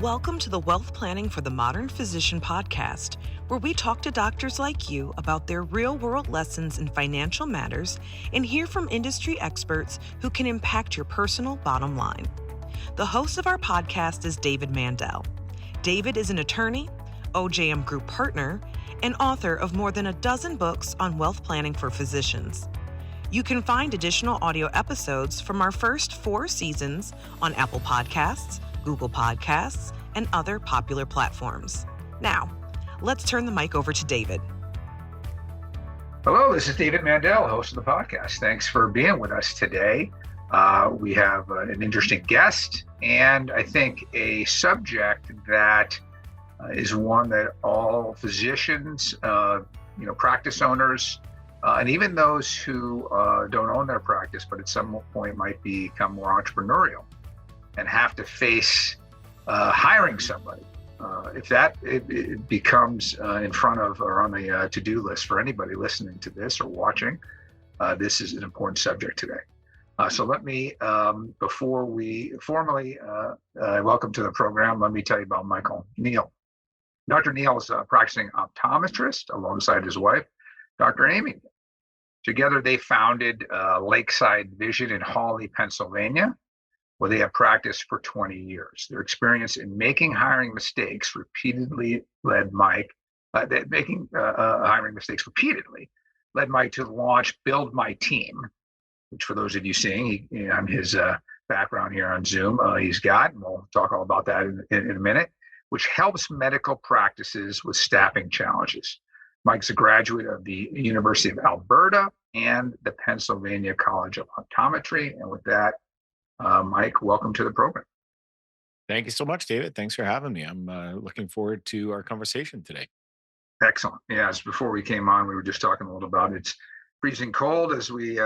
Welcome to the Wealth Planning for the Modern Physician podcast, where we talk to doctors like you about their real-world lessons in financial matters and hear from industry experts who can impact your personal bottom line. The host of our podcast is David Mandell. David is an attorney, OJM Group partner, and author of more than a dozen books on wealth planning for physicians. You can find additional audio episodes from our first 4 seasons on Apple Podcasts, Google Podcasts, and other popular platforms. Now, let's turn the mic over to David. Hello, this is David Mandell, host of the podcast. Thanks for being with us today. We have an interesting guest, and I think a subject that is one that all physicians, practice owners, and even those who don't own their practice, but at some point might become more entrepreneurial and have to face hiring somebody. If that it becomes in front of or on the to-do list for anybody listening to this or watching, this is an important subject today. So let me, before we formally welcome to the program, let me tell you about Michael Neal. Dr. Neal is a practicing optometrist alongside his wife, Dr. Amy. Together, they founded Lakeside Vision in Hawley, Pennsylvania, where they have practiced for 20 years. Their experience in making hiring mistakes repeatedly led Mike to launch Build My Team, which for those of you seeing, on his background here on Zoom, he's got, and we'll talk all about that in a minute, which helps medical practices with staffing challenges. Mike's a graduate of the University of Alberta and the Pennsylvania College of Optometry. And with that, Mike, welcome to the program. Thank you so much, David. Thanks for having me. I'm looking forward to our conversation today. Excellent. Yes, before we came on, we were just talking a little about it's freezing cold as we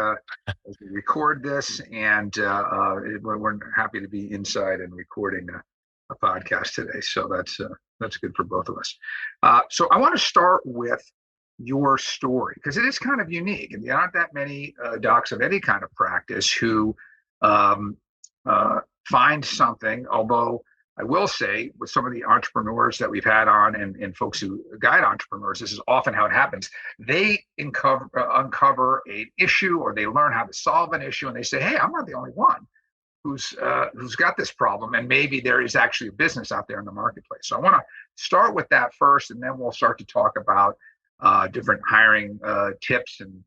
record this, and we're happy to be inside and recording a podcast today. So that's good for both of us. So I want to start with your story because it is kind of unique, and there aren't that many docs of any kind of practice who find something, although I will say with some of the entrepreneurs that we've had on and folks who guide entrepreneurs, this is often how it happens. They uncover an issue or they learn how to solve an issue and they say, hey, I'm not the only one who's got this problem, and maybe there is actually a business out there in the marketplace. So I want to start with that first, and then we'll start to talk about different hiring tips and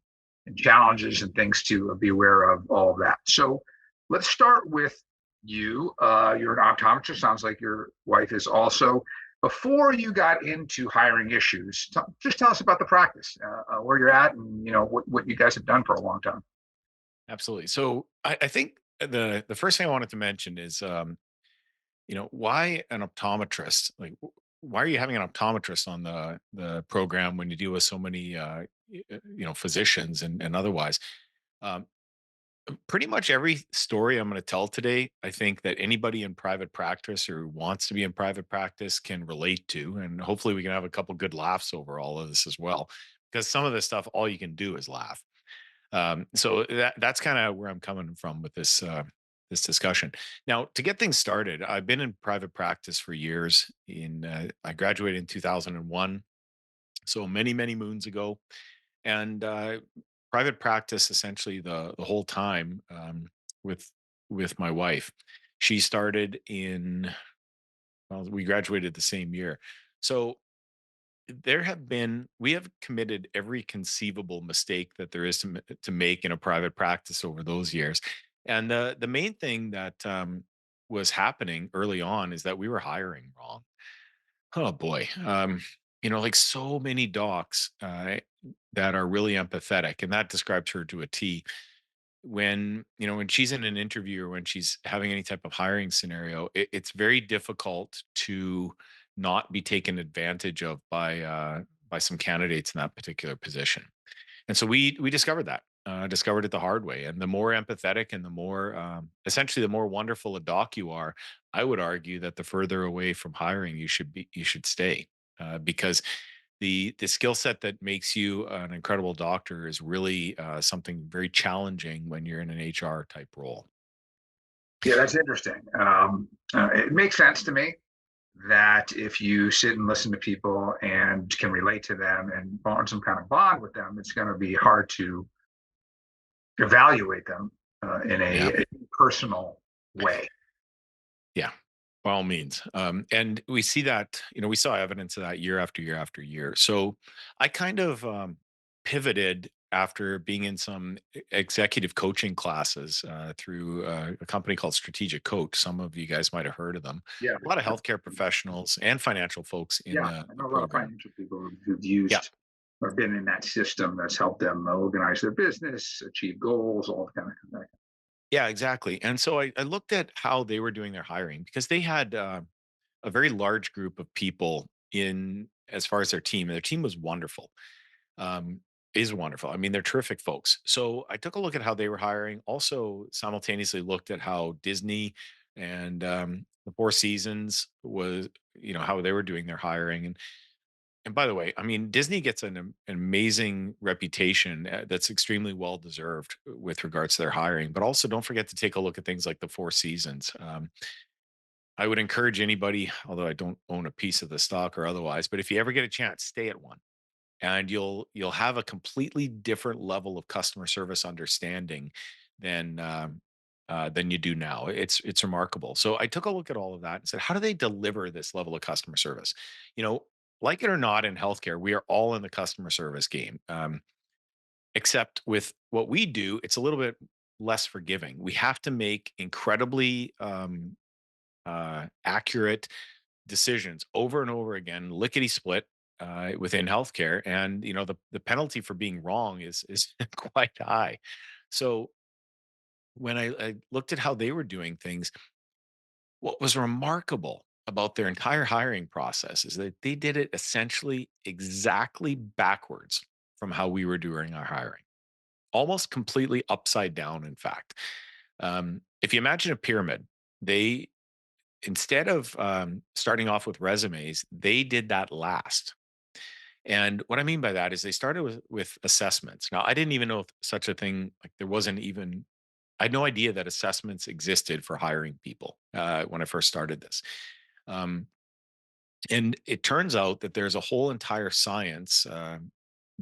challenges and things to be aware of, all of that. So let's start with you. You're an optometrist. Sounds like your wife is also. Before you got into hiring issues, just tell us about the practice, where you're at, and what you guys have done for a long time. Absolutely. So I think the first thing I wanted to mention is, why an optometrist? Like, why are you having an optometrist on the program when you deal with so many, physicians and otherwise? Pretty much every story I'm going to tell today, I think that anybody in private practice or who wants to be in private practice can relate to. And hopefully we can have a couple good laughs over all of this as well, because some of this stuff, all you can do is laugh. So that's kind of where I'm coming from with this discussion. Now, to get things started, I've been in private practice for years. I graduated in 2001, so many, many moons ago. And private practice essentially the whole time, with my wife. She started we graduated the same year. So we have committed every conceivable mistake that there is to make in a private practice over those years. And the main thing that was happening early on is that we were hiring wrong. Oh boy. Like so many docs that are really empathetic, and that describes her to a T. When she's in an interview or when she's having any type of hiring scenario, it's very difficult to not be taken advantage of by some candidates in that particular position. And so we discovered that. Discovered it the hard way. And the more empathetic and the more, essentially, the more wonderful a doc you are, I would argue that the further away from hiring you should stay, because the skill set that makes you an incredible doctor is really something very challenging when you're in an HR type role. Yeah, that's interesting. It makes sense to me. that if you sit and listen to people and can relate to them and bond some kind of bond with them, it's going to be hard to evaluate them in Yeah. a personal way. Yeah, by all means. And we see that, we saw evidence of that year after year after year. So I kind of pivoted after being in some executive coaching classes through a company called Strategic Coach. Some of you guys might have heard of them. Yeah, A lot of healthcare professionals and financial folks in yeah. the I know a lot of program. financial people who've Yeah. used or been in that system that's helped them organize their business, achieve goals, all kind of that. Yeah, exactly. And so I looked at how they were doing their hiring because they had a very large group of people in as far as their team. And their team was wonderful. Um, is wonderful. I mean, they're terrific folks. So I took a look at how they were hiring. Also, simultaneously looked at how Disney and the Four Seasons was, how they were doing their hiring. And by the way, I mean, Disney gets an amazing reputation that's extremely well deserved with regards to their hiring. But also, don't forget to take a look at things like the Four Seasons. I would encourage anybody, although I don't own a piece of the stock or otherwise, but if you ever get a chance, stay at one, and you'll have a completely different level of customer service understanding than you do now. It's remarkable. So I took a look at all of that and said, how do they deliver this level of customer service? You know, like it or not, in healthcare, we are all in the customer service game. Except with what we do, it's a little bit less forgiving. We have to make incredibly accurate decisions over and over again, lickety split within healthcare, and the penalty for being wrong is quite high. So when I looked at how they were doing things, what was remarkable about their entire hiring process is that they did it essentially exactly backwards from how we were doing our hiring, almost completely upside down. In fact, if you imagine a pyramid, they instead of starting off with resumes, they did that last. And what I mean by that is they started with assessments. Now, I didn't even know if such a thing, like there wasn't even, I had no idea that assessments existed for hiring people when I first started this. Um, and it turns out that there's a whole entire science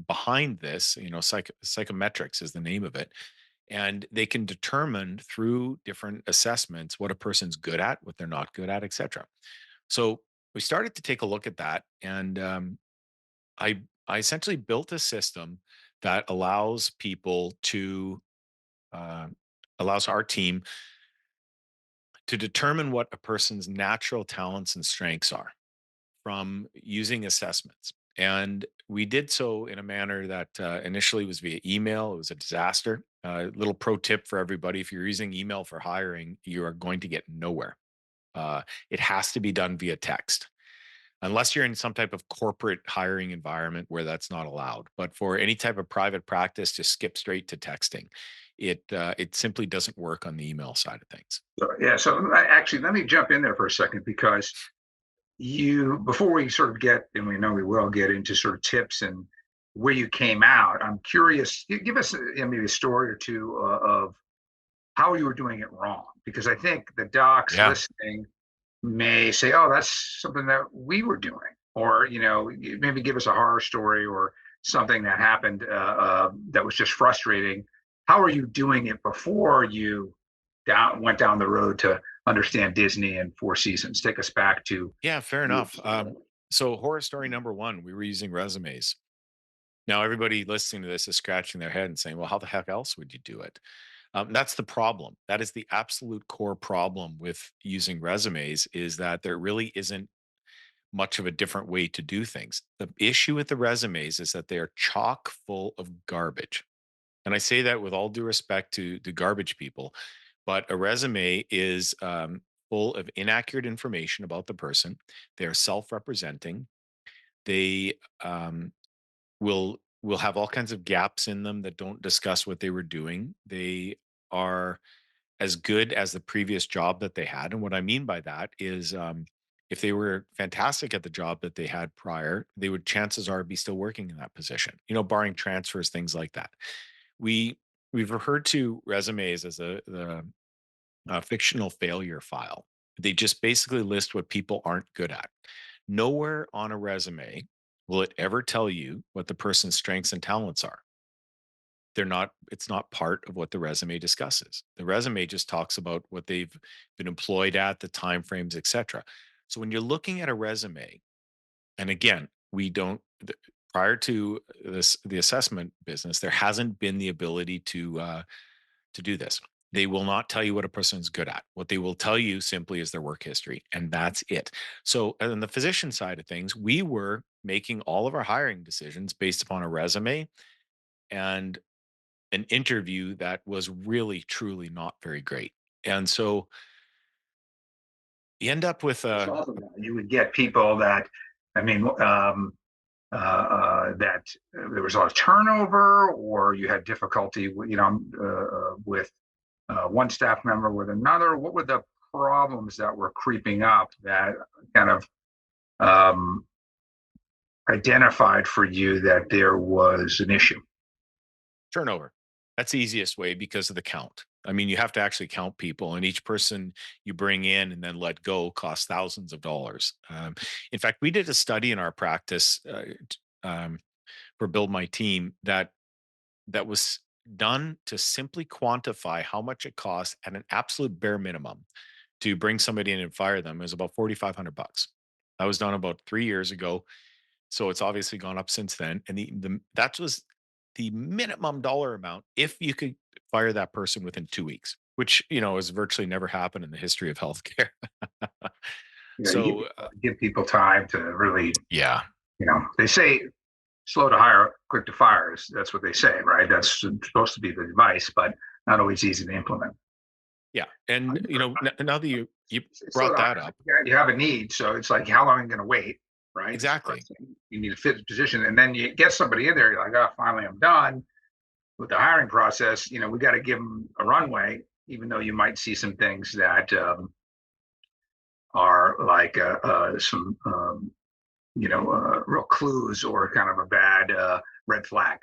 behind this. Psychometrics is the name of it, and they can determine through different assessments what a person's good at, what they're not good at, etc. So we started to take a look at that, and I essentially built a system that uh, allows our team to determine what a person's natural talents and strengths are from using assessments. And we did so in a manner that initially was via email. It was a disaster. Little pro tip for everybody: if you're using email for hiring, you are going to get nowhere. It has to be done via text, unless you're in some type of corporate hiring environment where that's not allowed. But for any type of private practice, just skip straight to texting. It simply doesn't work on the email side of things. So, yeah. So actually, let me jump in there for a second because before we sort of get, and we know we will get into sort of tips and where you came out, I'm curious, give us maybe a story or two of how you were doing it wrong. Because I think the docs Yeah. listening may say, oh, that's something that we were doing. Or, maybe give us a horror story or something that happened that was just frustrating. How are you doing it before you went down the road to understand Disney and Four Seasons? Take us back to. Yeah, fair enough. So horror story number one, we were using resumes. Now everybody listening to this is scratching their head and saying, well, how the heck else would you do it? That's the problem. That is the absolute core problem with using resumes, is that there really isn't much of a different way to do things. The issue with the resumes is that they are chock full of garbage. And I say that with all due respect to the garbage people, but a resume is full of inaccurate information about the person. They're self-representing. They will have all kinds of gaps in them that don't discuss what they were doing. They are as good as the previous job that they had. And what I mean by that is, if they were fantastic at the job that they had prior, they would, chances are, be still working in that position, barring transfers, things like that. We we've referred to resumes as the fictional failure file. They just basically list what people aren't good at. Nowhere on a resume will it ever tell you what the person's strengths and talents are. It's not part of what the resume discusses. The resume just talks about what they've been employed at, the timeframes, etc. So when you're looking at a resume, and again, we don't prior to this the assessment business, there hasn't been the ability to do this. They will not tell you what a person's good at. What they will tell you simply is their work history, and that's it. So, on the physician side of things, we were making all of our hiring decisions based upon a resume and an interview that was really, truly not very great. And so, you end up with It's a also that you would get people that, I mean, that there was a lot of turnover, or you had difficulty, with one staff member with another. What were the problems that were creeping up that kind of um, identified for you that there was an issue? turnover. That's the easiest way because of the count. I mean, you have to actually count people, and each person you bring in and then let go costs thousands of dollars. In fact, we did a study in our practice for Build My Team that was done to simply quantify how much it costs at an absolute bare minimum to bring somebody in and fire them is about $4,500. That was done about 3 years ago, so it's obviously gone up since then. And that was the minimum dollar amount if you could fire that person within 2 weeks, which has virtually never happened in the history of healthcare. You So give people time to really, yeah, they say slow to hire, quick to fire. That's what they say, right? That's supposed to be the advice, but not always easy to implement. yeah, and now that you It's slow brought to hire. that up, You have a need, so it's like, how long are you going to wait, right? It's the exactly. first thing. You need to fit the position, and then you get somebody in there. You're like, oh, finally, I'm done with the hiring process. We got to give them a runway, even though you might see some things that are like some real clues or kind of a bad red flag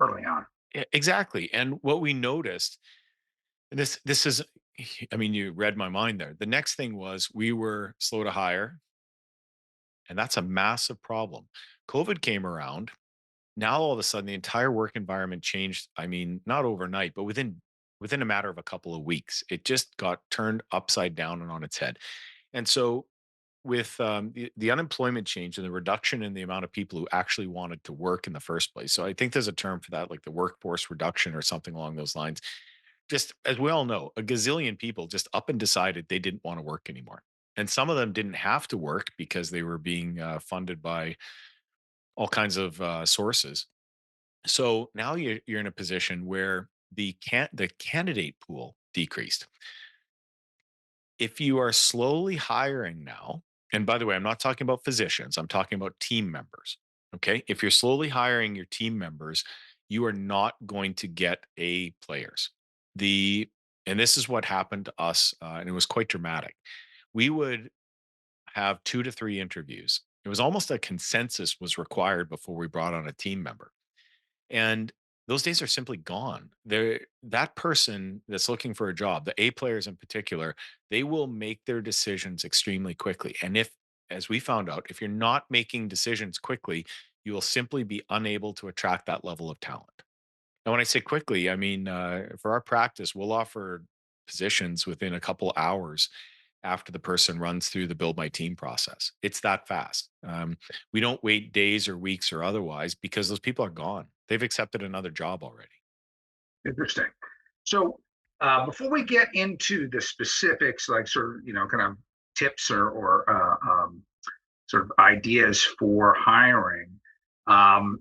early on. Exactly. And what we noticed, and this is, I mean, you read my mind there. The next thing was we were slow to hire, and that's a massive problem. COVID came around. Now all of a sudden the entire work environment changed. I mean, not overnight, but within a matter of a couple of weeks, it just got turned upside down and on its head. And so with the unemployment change and the reduction in the amount of people who actually wanted to work in the first place. So I think there's a term for that, like the workforce reduction or something along those lines. Just as we all know, a gazillion people just up and decided they didn't want to work anymore. And some of them didn't have to work because they were being funded by all kinds of sources. So now you're in a position where the candidate pool decreased. If you are slowly hiring now, and by the way, I'm not talking about physicians, I'm talking about team members. Okay. If you're slowly hiring your team members, you are not going to get A players. And this is what happened to us, and it was quite dramatic. We would have 2 to 3 interviews. It was almost a consensus was required before we brought on a team member. And those days are simply gone. That person that's looking for a job, the A players in particular, they will make their decisions extremely quickly. And as we found out, if you're not making decisions quickly, you will simply be unable to attract that level of talent. And when I say quickly, I mean, for our practice, we'll offer positions within a couple hours after the person runs through the build my team process. It's that fast. We don't wait days or weeks or otherwise because those people are gone. They've accepted another job already. Interesting. So before we get into the specifics, like sort of, kind of tips or sort of ideas for hiring, how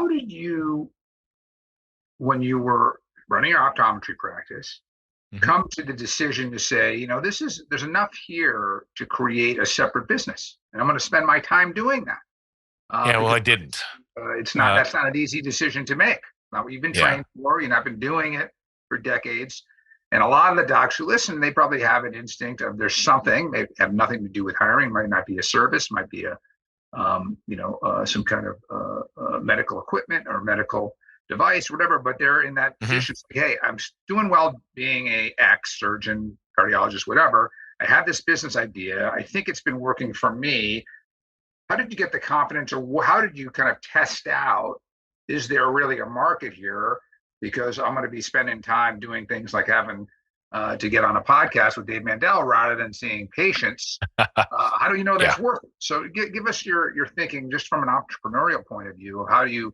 did you, when you were running your optometry practice, Mhm. come to the decision to say, there's enough here to create a separate business, and I'm going to spend my time doing that Yeah, well, because I didn't. it's not Uh, that's not an easy decision to make. Not what you've been yeah. trained for. You've not been doing it for decades. And a lot of the docs who listen, they probably have an instinct of there's something. They have nothing to do with hiring. Might not be a service. Might be a some kind of medical equipment or medical device, whatever. But they're in that Mhm. position. It's like, hey, I'm doing well being a ex surgeon, cardiologist, whatever. I have this business idea. I think it's been working for me. How did you get the confidence, or how did you kind of test out, is there really a market here? Because I'm going to be spending time doing things like having to get on a podcast with Dave Mandell rather than seeing patients. How do you know Yeah. that's working? So give us your thinking just from an entrepreneurial point of view of how you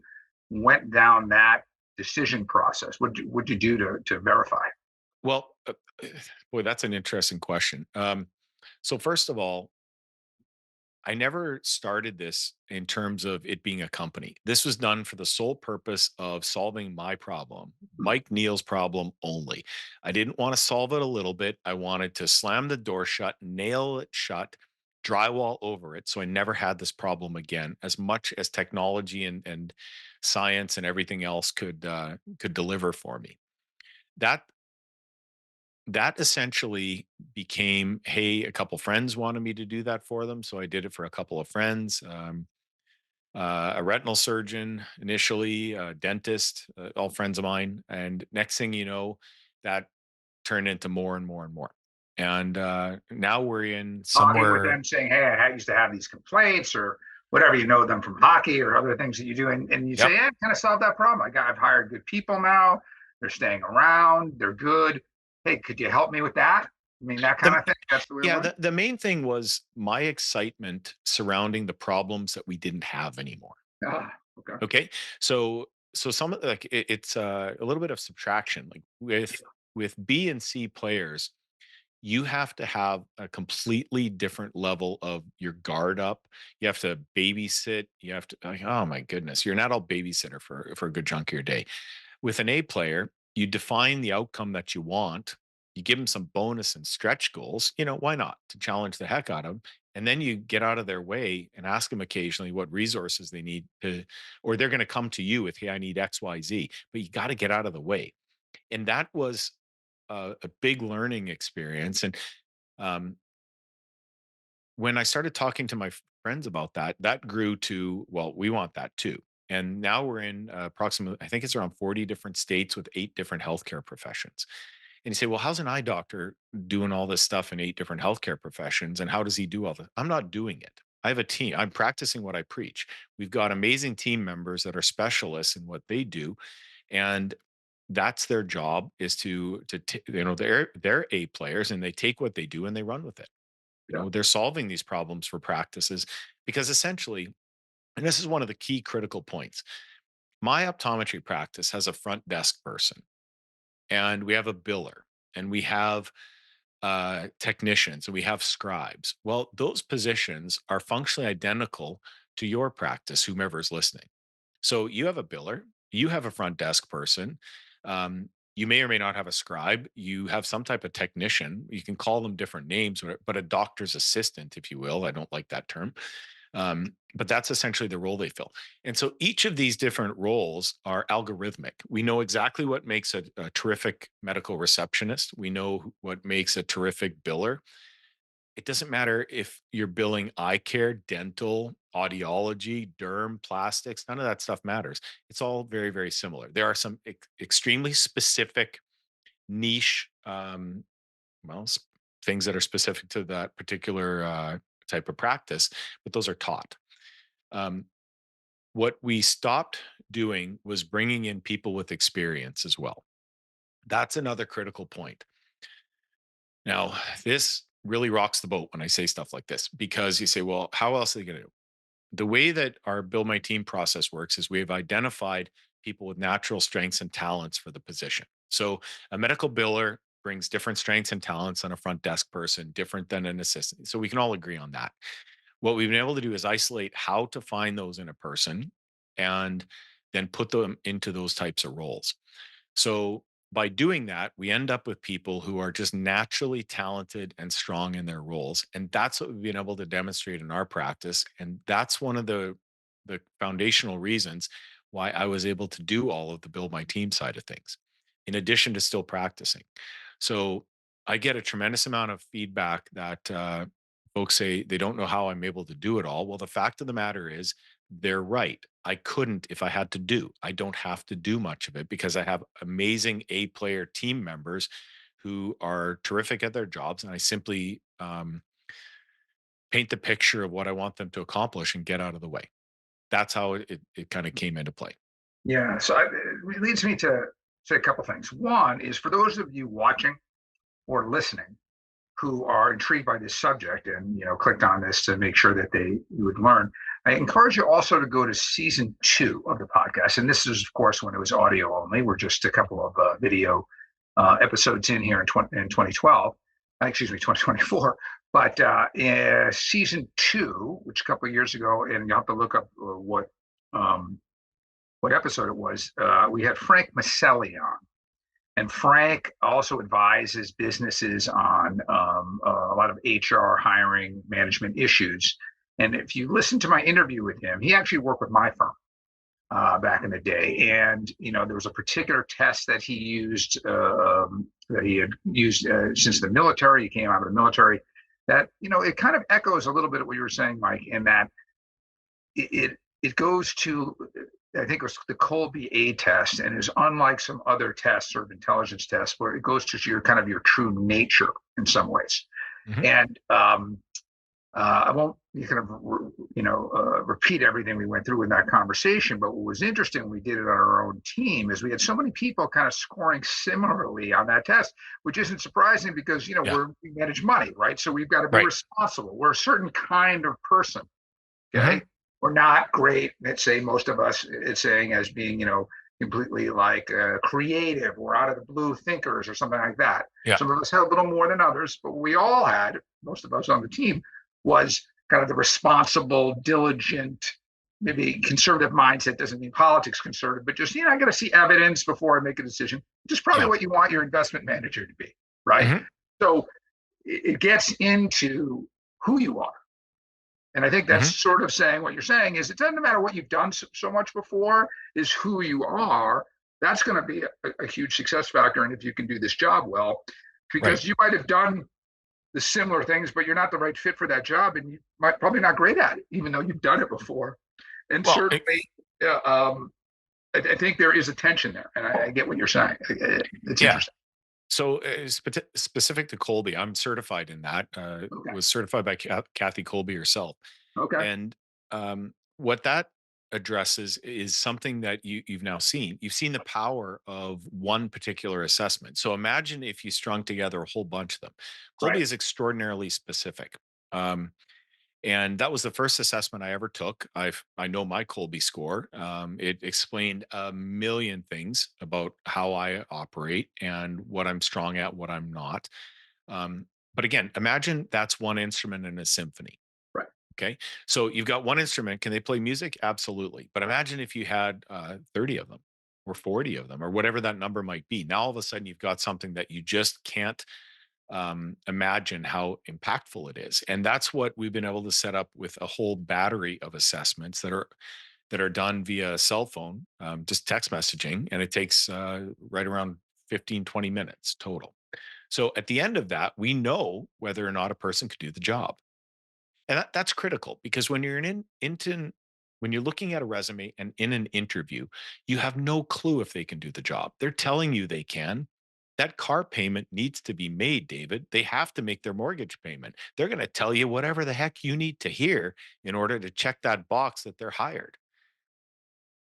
went down that decision process. What'd you do to verify? Well, boy, that's an interesting question. So first of all, I never started this in terms of it being a company. This was done for the sole purpose of solving my problem, Mike Neal's problem only. I didn't want to solve it a little bit. I wanted to slam the door shut, nail it shut, drywall over it. So I never had this problem again, as much as technology and science and everything else could deliver for me. That that essentially became, hey, a couple friends wanted me to do that for them, so I did it for a couple of friends. A retinal surgeon initially, a dentist, all friends of mine, and next thing you know, that turned into more and more and more. And now we're in Talking with somewhere. them, saying, "Hey, I used to have these complaints," or whatever, you know them from hockey or other things that you do, and you say, Yep. "Yeah, kind of solved that problem. I've hired good people now. They're staying around. They're good. Hey, could you help me with that?" I mean, that kind The, of thing. That's the way it yeah, went. the main thing was my excitement surrounding the problems that we didn't have anymore. Okay. Okay. So some of like it's a little bit of subtraction. Like with B and C players, you have to have a completely different level of your guard up. You have to babysit. You have to like, oh my goodness, you're not all babysitter for a good chunk of your day. With an A player, you define the outcome that you want. You give them some bonus and stretch goals. Why not? To challenge the heck out of them. And then you get out of their way and ask them occasionally what resources they need to, or they're going to come to you with, hey, I need X, Y, Z. But you got to get out of the way. And that was a big learning experience. And um, when I started talking to my friends about that, that grew to, well, we want that too. And now we're in approximately, I think it's around 40 different states with 8 different healthcare professions. And you say, well, how's an eye doctor doing all this stuff in 8 different healthcare professions? And how does he do all this? I'm not doing it. I have a team. I'm practicing what I preach. We've got amazing team members that are specialists in what they do. And that's their job is they're A players and they take what they do and they run with it. Yeah. They're solving these problems for practices because essentially, and this is one of the key critical points, my optometry practice has a front desk person and we have a biller and we have technicians and we have scribes. Well, those positions are functionally identical to your practice, whomever is listening. So you have a biller, you have a front desk person. You may or may not have a scribe. You have some type of technician. You can call them different names, but a doctor's assistant, if you will. I don't like that term. But that's essentially the role they fill. And so each of these different roles are algorithmic. We know exactly what makes a terrific medical receptionist. We know what makes a terrific biller. It doesn't matter if you're billing eye care, dental, audiology, derm, plastics, none of that stuff matters. It's all very, very similar. There are some extremely specific niche, well, things that are specific to that particular type of practice, but those are taught. Um, what we stopped doing was bringing in people with experience as well. That's another critical point. Now, this really rocks the boat when I say stuff like this because you say, well, how else are they going to do? The way that our Build My Team process works is we've identified people with natural strengths and talents for the position. So a medical biller brings different strengths and talents than a front desk person, different than an assistant. So we can all agree on that. What we've been able to do is isolate how to find those in a person and then put them into those types of roles. So by doing that, we end up with people who are just naturally talented and strong in their roles. And that's what we've been able to demonstrate in our practice. And that's one of the foundational reasons why I was able to do all of the build my team side of things, in addition to still practicing. So I get a tremendous amount of feedback that folks say they don't know how I'm able to do it all. Well, the fact of the matter is, they're right. I couldn't if I had to do. I don't have to do much of it because I have amazing A player team members who are terrific at their jobs. And I simply paint the picture of what I want them to accomplish and get out of the way. That's how it kind of came into play. Yeah. So it leads me to say a couple things. One is for those of you watching or listening who are intrigued by this subject and clicked on this to make sure that you would learn, I encourage you also to go to season 2 of the podcast. And this is, of course, when it was audio only. We're just a couple of video episodes in here in 2012, excuse me, 2024. But in season 2, which a couple of years ago, and you have to look up what episode it was, we had Frank Maselli on. And Frank also advises businesses on a lot of HR, hiring, management issues. And if you listen to my interview with him, he actually worked with my firm back in the day. And, there was a particular test that that he had used since the military. He came out of the military. That, it kind of echoes a little bit of what you were saying, Mike, in that it goes to, I think it was the Colby A test, and is unlike some other tests, sort of intelligence tests, where it goes to your kind of your true nature in some ways. Mhm. And I won't repeat everything we went through in that conversation, but what was interesting when we did it on our own team is we had so many people kind of scoring similarly on that test, which isn't surprising because Yeah. we manage money, right? So we've got to be Right. responsible. We're a certain kind of person. Okay. Mhm. We're not great, let's say most of us, it's saying as being, completely like creative or out of the blue thinkers or something like that. Yeah. Some of us had a little more than others, but we all had, most of us on the team, was kind of the responsible, diligent, maybe conservative mindset. Doesn't mean politics conservative, but just, I got to see evidence before I make a decision, which is probably Yeah. what you want your investment manager to be, right? Mhm. So it gets into who you are. And I think that's Mhm. sort of saying what you're saying is it doesn't matter what you've done so much before, is who you are. That's going to be a huge success factor. And if you can do this job well, Right. because you might have done the similar things, but you're not the right fit for that job, and you might probably not great at it, even though you've done it before. And Well, certainly, I think there is a tension there, and I get what you're saying. It's yeah. interesting. So, specific to Colby, I'm certified in that. Okay. Was certified by Kathy Colby herself, Okay. and what that addresses is something that you've now seen. You've seen the power of one particular assessment. So imagine if you strung together a whole bunch of them. Colby Right. is extraordinarily specific. Um, and that was the first assessment I ever took. I know my Colby score. It explained a million things about how I operate and what I'm strong at, what I'm not. But again, imagine that's one instrument in a symphony. Right. Okay, so you've got one instrument. Can they play music? Absolutely. But imagine if you had 30 of them, or 40 of them, or whatever that number might be. Now all of a sudden you've got something that you just can't imagine how impactful it is. And that's what we've been able to set up with a whole battery of assessments that are done via cell phone, just text messaging, and it takes right around 15-20 minutes total. So at the end of that, we know whether or not a person could do the job. And that's critical because when you're when you're looking at a resume and in an interview, you have no clue if they can do the job. They're telling you they can. That car payment needs to be made, David. They have to make their mortgage payment. They're going to tell you whatever the heck you need to hear in order to check that box that they're hired.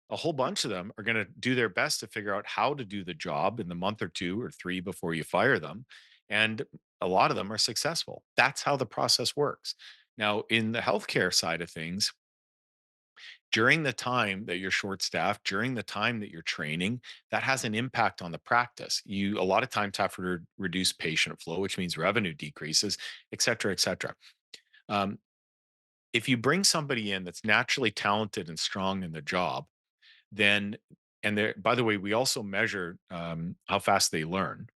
A whole bunch of them are going to do their best to figure out how to do the job in the month or 2 or 3 before you fire them. And a lot of them are successful. That's how the process works. Now, in the healthcare side of things, during the time that you're short staffed, during the time that you're training, that has an impact on the practice. You a lot of times have to reduce patient flow, which means revenue decreases, et cetera, et cetera. Um, if you bring somebody in that's naturally talented and strong in the job, then and there by the way, we also measure how fast they learn.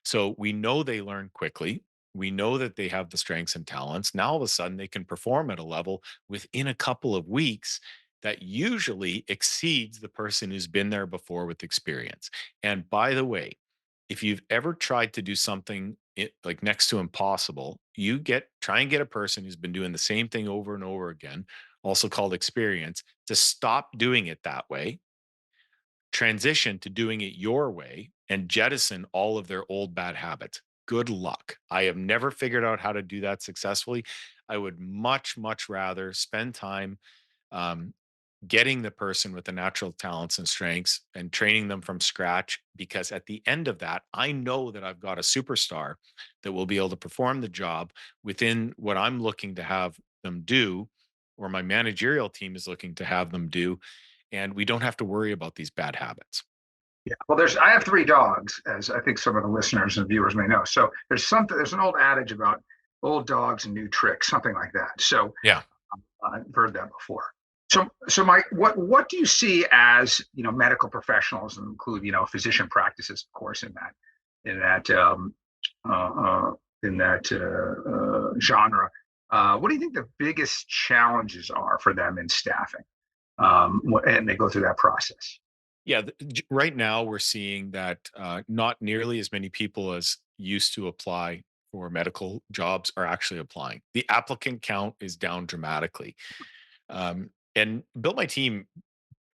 So we know they learn quickly. We know that they have the strengths and talents. Now all of a sudden they can perform at a level within a couple of weeks that usually exceeds the person who's been there before with experience. And by the way, if you've ever tried to do something like next to impossible, you get try and get a person who's been doing the same thing over and over again, also called experience, to stop doing it that way, transition to doing it your way, and jettison all of their old bad habits. good luck. I have never figured out how to do that successfully. I would much rather spend time um, getting the person with the natural talents and strengths and training them from scratch, because at the end of that I know that I've got a superstar that will be able to perform the job within what I'm looking to have them do, or my managerial team is looking to have them do, and we don't have to worry about these bad habits. Yeah. Well, I have three dogs, as I think some of the listeners and viewers may know. So there's an old adage about old dogs and new tricks, something like that. So Yeah. I've heard that before. So my what do you see as medical professionals, and include physician practices, of course, in that uh, uh, genre. What do you think the biggest challenges are for them in staffing? And they go through that process. Yeah, right now we're seeing that not nearly as many people as used to apply for medical jobs are actually applying. The applicant count is down dramatically. And Built My Team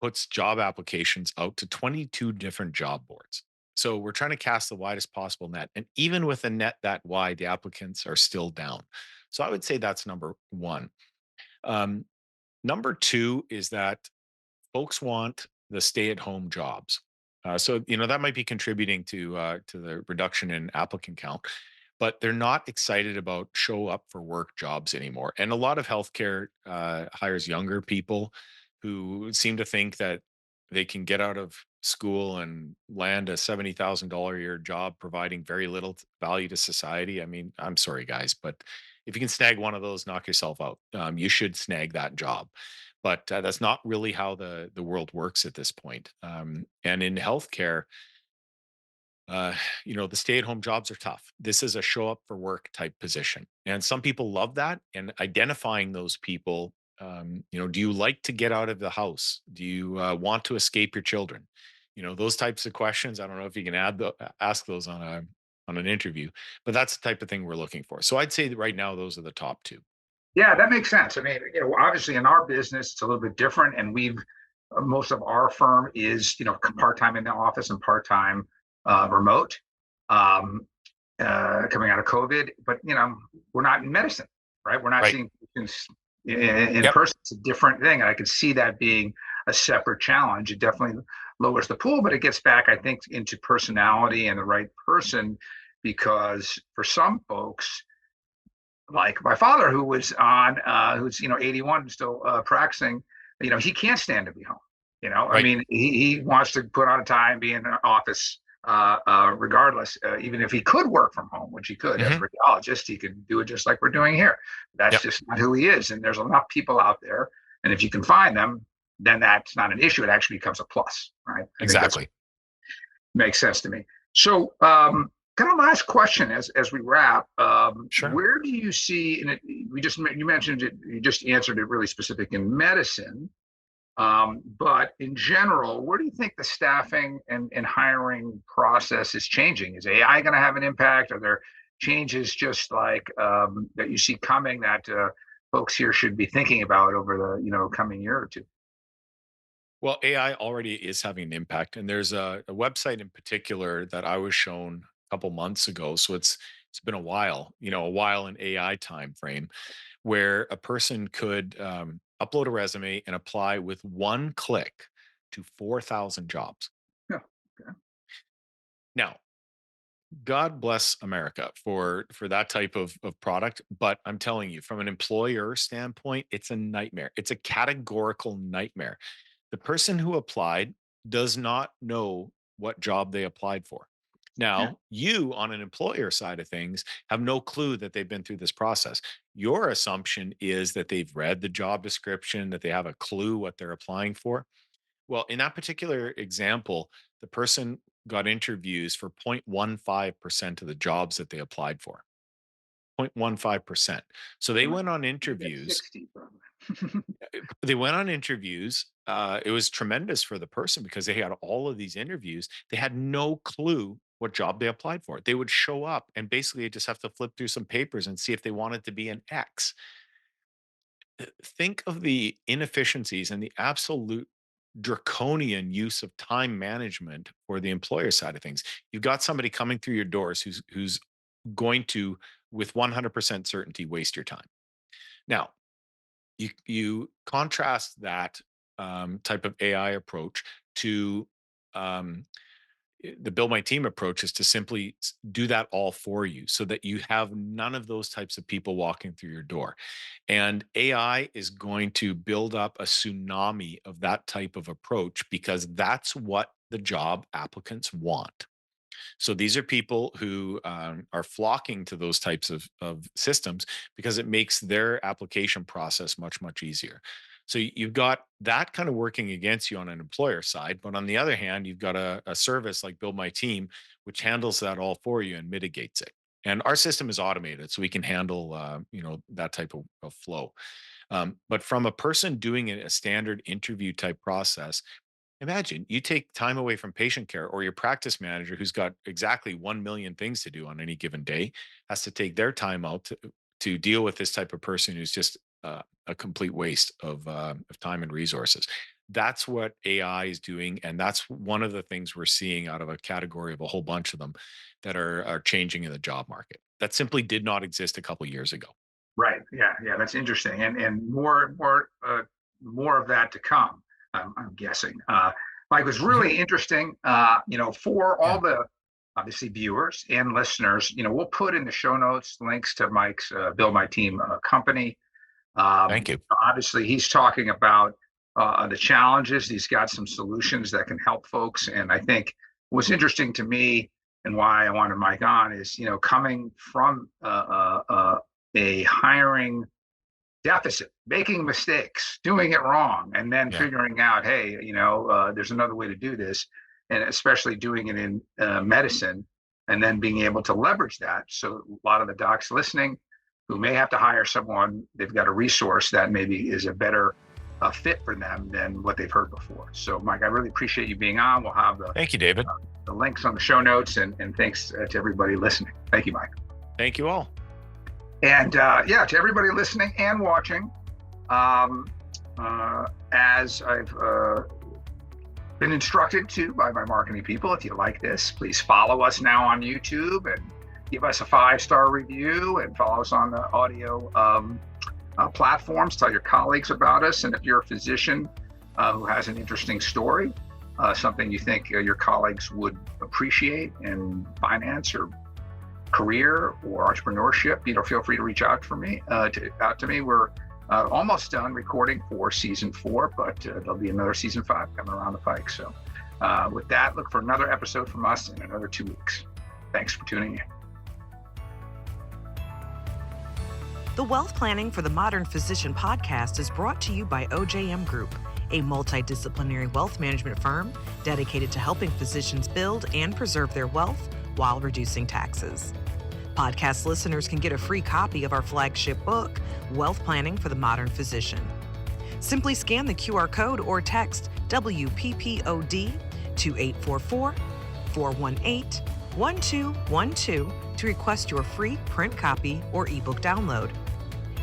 puts job applications out to 22 different job boards. So we're trying to cast the widest possible net. And even with a net that wide, the applicants are still down. So I would say that's number one. Um, Number two is that folks want the stay-at-home jobs. That might be contributing to the reduction in applicant count, but they're not excited about show up for work jobs anymore. And a lot of healthcare hires younger people who seem to think that they can get out of school and land a $70,000 a year job providing very little value to society. I mean, I'm sorry, guys, but if you can snag one of those, knock yourself out. You should snag that job, but that's not really how the world works at this point. And in healthcare, uh, the stay-at-home jobs are tough. This is a show up for work type position, and some people love that. And identifying those people, do you like to get out of the house? Do you want to escape your children? Those types of questions. I don't know if you can ask those on an interview, but that's the type of thing we're looking for. So I'd say that right now those are the top two. Yeah, that makes sense. I mean, obviously in our business, it's a little bit different, and most of our firm is, part time in the office and part time remote, um, coming out of COVID. But we're not in medicine, right? We're not Right. seeing patients in Yep. person. It's a different thing, and I could see that being a separate challenge. It definitely lowers the pool, but it gets back, I think, into personality and the right person, because for some folks, like my father, who's 81, still practicing, he can't stand to be home. I Right. mean, he wants to put on a tie and be in an office, regardless, even if he could work from home, which he could as a Hmm. radiologist. He could do it just like we're doing here. That's Yep. just not who he is, and there's enough people out there, and if you can find them, then that's not an issue. It actually becomes a plus, right? I think that's Exactly. makes sense to me. So, kind of last question as we wrap. Sure. Where do you see? And you mentioned it. You just answered it really specific in medicine. But in general, where do you think the staffing and hiring process is changing? Is AI going to have an impact? Are there changes just like that you see coming that folks here should be thinking about over the coming year or two? Well, AI already is having an impact, and there's a website in particular that I was shown a couple months ago. So it's been a while, a while in AI time frame, where a person could upload a resume and apply with one click to 4,000 jobs. Yeah. Okay. Now, God bless America for that type of product, but I'm telling you, from an employer standpoint, it's a nightmare. It's a categorical nightmare. The person who applied does not know what job they applied for. Yeah. Now, you on an employer side of things have no clue that they've been through this process. Your assumption is that they've read the job description, that they have a clue what they're applying for. Well, in that particular example, the person got interviews for 0.15% of the jobs that they applied for. 0.15%. So they Well, went on you get interviews 60 probably. they went on interviews. It was tremendous for the person because they had all of these interviews. They had no clue what job they applied for. They would show up and basically just have to flip through some papers and see if they wanted to be an X. Think of the inefficiencies and the absolute draconian use of time management for the employer side of things. You've got somebody coming through your doors who's going to, with 100% certainty, waste your time. Now, you contrast that type of AI approach to um, the build my team approach is to simply do that all for you so that you have none of those types of people walking through your door. And AI is going to build up a tsunami of that type of approach because that's what the job applicants want. So these are people who are flocking to those types of systems because it makes their application process much, much easier. So you've got that kind of working against you on an employer side. But on the other hand, you've got a service like Build My Team, which handles that all for you and mitigates it. And our system is automated, so we can handle that type of flow. But from a person doing a standard interview type process, imagine you take time away from patient care, or your practice manager, who's got exactly 1 million things to do on any given day, has to take their time out to deal with this type of person who's just a complete waste of time and resources. That's what AI is doing. And that's one of the things we're seeing out of a category of a whole bunch of them that are changing in the job market. That simply did not exist a couple years ago. Right. Yeah. Yeah. That's interesting, and more of that to come. I'm guessing. Mike, was really interesting. For all Yeah. the obviously viewers and listeners, we'll put in the show notes links to Mike's Build My Team company. Thank you. Obviously, he's talking about the challenges. He's got some solutions that can help folks. And I think what's interesting to me and why I wanted Mike on is, coming from a hiring deficit, making mistakes, doing it wrong, and then Yeah. figuring out, hey, there's another way to do this, and especially doing it in medicine, and then being able to leverage that. So a lot of the docs listening who may have to hire someone, they've got a resource that maybe is a better fit for them than what they've heard before. So, Mike, I really appreciate you being on. We'll have Thank you, David. the links on the show notes, and thanks to everybody listening. Thank you, Mike. Thank you all. And to everybody listening and watching, as I've been instructed to by my marketing people, if you like this, please follow us now on YouTube and give us a 5-star review, and follow us on the audio platforms. Tell your colleagues about us. And if you're a physician who has an interesting story, something you think your colleagues would appreciate in finance or career or entrepreneurship, feel free to reach out to me. We're almost done recording for season 4, but there'll be another season 5 coming around the pike. So with that, look for another episode from us in another 2 weeks. Thanks for tuning in. The Wealth Planning for the Modern Physician podcast is brought to you by OJM Group, a multidisciplinary wealth management firm dedicated to helping physicians build and preserve their wealth while reducing taxes. Podcast listeners can get a free copy of our flagship book, Wealth Planning for the Modern Physician. Simply scan the QR code or text WPPOD to 844-418-1212 to request your free print copy or ebook download.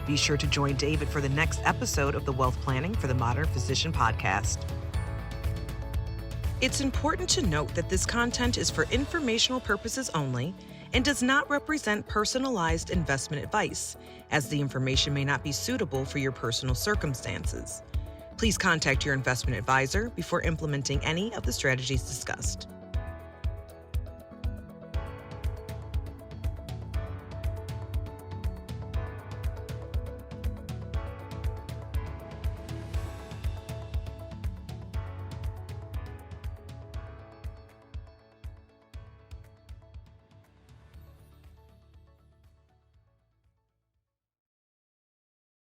Be sure to join David for the next episode of the Wealth Planning for the Modern Physician podcast. It's important to note that this content is for informational purposes only and does not represent personalized investment advice, as the information may not be suitable for your personal circumstances. Please contact your investment advisor before implementing any of the strategies discussed.